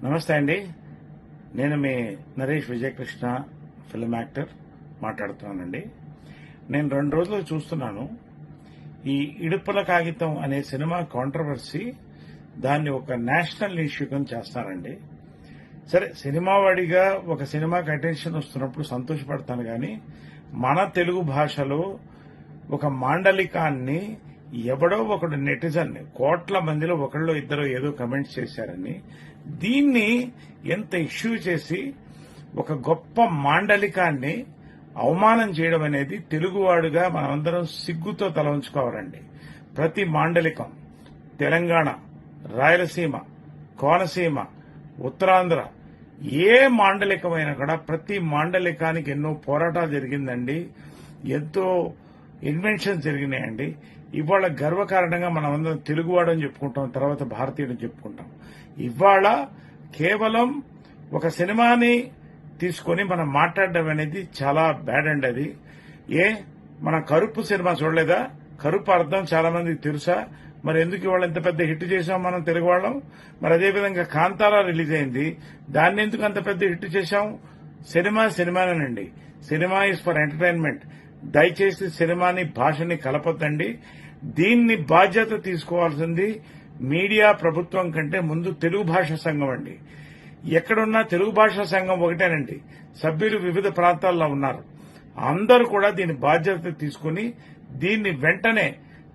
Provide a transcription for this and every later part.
నమస్తే అండి. నేను మీ నరేష్ విజయకృష్ణ, ఫిల్మ్ యాక్టర్ మాట్లాడుతున్నానండి. నేను 2 రోజులు చూస్తున్నాను. ఈ ఇడుపుల కాగితం అనే సినిమా కాంట్రవర్సీ దాన్ని ఒక నేషనల్ ఇష్యూ కింద చేస్తారండి. సరే, సినిమా వాడిగా ఒక సినిమాకి అటెన్షన్ వస్తున్నప్పుడు సంతోషపడతాను కానీ, మన తెలుగు భాషలో ఒక మాండలికాన్ని ఎవడో ఒకడు నెటిజన్ కోట్ల మందిలో ఒకళ్ళు ఇద్దరు ఏదో కమెంట్స్ చేశారని దీన్ని ఎంత ఇష్యూ చేసి ఒక గొప్ప మాండలికాన్ని అవమానం చేయడం అనేది తెలుగువాడుగా మనమందరం సిగ్గుతో తల ఉంచుకోవాలండి. ప్రతి మాండలికం తెలంగాణ, రాయలసీమ, కోనసీమ, ఉత్తరాంధ్ర ఏ మాండలికమైనా కూడా ప్రతి మాండలికానికి ఎన్నో పోరాటాలు జరిగిందండి. ఎంతో ఇన్వెన్షన్స్ జరిగినాయండి. ఇవాళ గర్వకారణంగా మనం అందరం తెలుగువాడు అని చెప్పుకుంటాం, తర్వాత భారతీయుడు చెప్పుకుంటాం. ఇవాళ కేవలం ఒక సినిమాని తీసుకొని మనం మాట్లాడడం అనేది చాలా బ్యాడ్ అండి. అది మన కరుపు సినిమా చూడలేదా? కరుపు అర్థం చాలా మందికి తెలుసా? మరి ఎందుకు ఇవాళ ఎంత పెద్ద హిట్ చేశాం మనం తెలుగు వాళ్ళం? మరి అదేవిధంగా కాంతారా రిలీజ్ అయింది, దాన్ని ఎందుకు అంత పెద్ద హిట్ చేశాం? సినిమానేనండి. Cinema is for entertainment. దయచేసి సినిమాని భాషని కలపొద్దండి. దీన్ని బాధ్యత తీసుకోవాల్సింది మీడియా, ప్రభుత్వం కంటే ముందు తెలుగు భాషా సంఘం అండి. ఎక్కడున్నా తెలుగు భాషా సంఘం ఒకటేనండి. సభ్యులు వివిధ ప్రాంతాల్లో ఉన్నారు. అందరూ కూడా దీని బాధ్యత తీసుకుని దీన్ని వెంటనే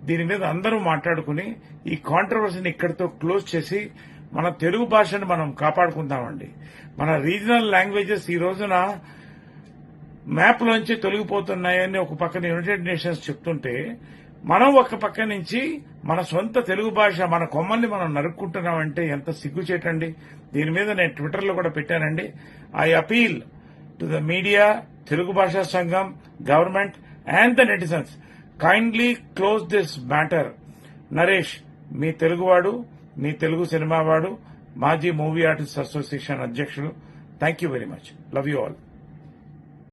దీని మీద అందరూ మాట్లాడుకుని ఈ కాంట్రవర్సీని ఇక్కడితో క్లోజ్ చేసి మన తెలుగు భాషను మనం కాపాడుకుందామండి. మన రీజనల్ లాంగ్వేజెస్ ఈ రోజున మ్యాప్ లోంచి తొలగిపోతున్నాయని ఒక పక్కన యునైటెడ్ నేషన్స్ చెప్తుంటే, మనం ఒక పక్క నుంచి మన సొంత తెలుగు భాష మన కొమ్మల్ని మనం నరుక్కుంటున్నామంటే ఎంత సిగ్గుచేటండి. దీని మీద నేను ట్విట్టర్లో కూడా పెట్టానండి. I appeal to the media, Telugu Bhasha Sangham, government and the netizens, kindly close this matter. Naresh మీ తెలుగువాడు, మీ తెలుగు సినిమావాడు, మాజీ మూవీ ఆర్టిస్ట్ అసోసియేషన్ అధ్యక్షుడు. Thank you very much. Love you all.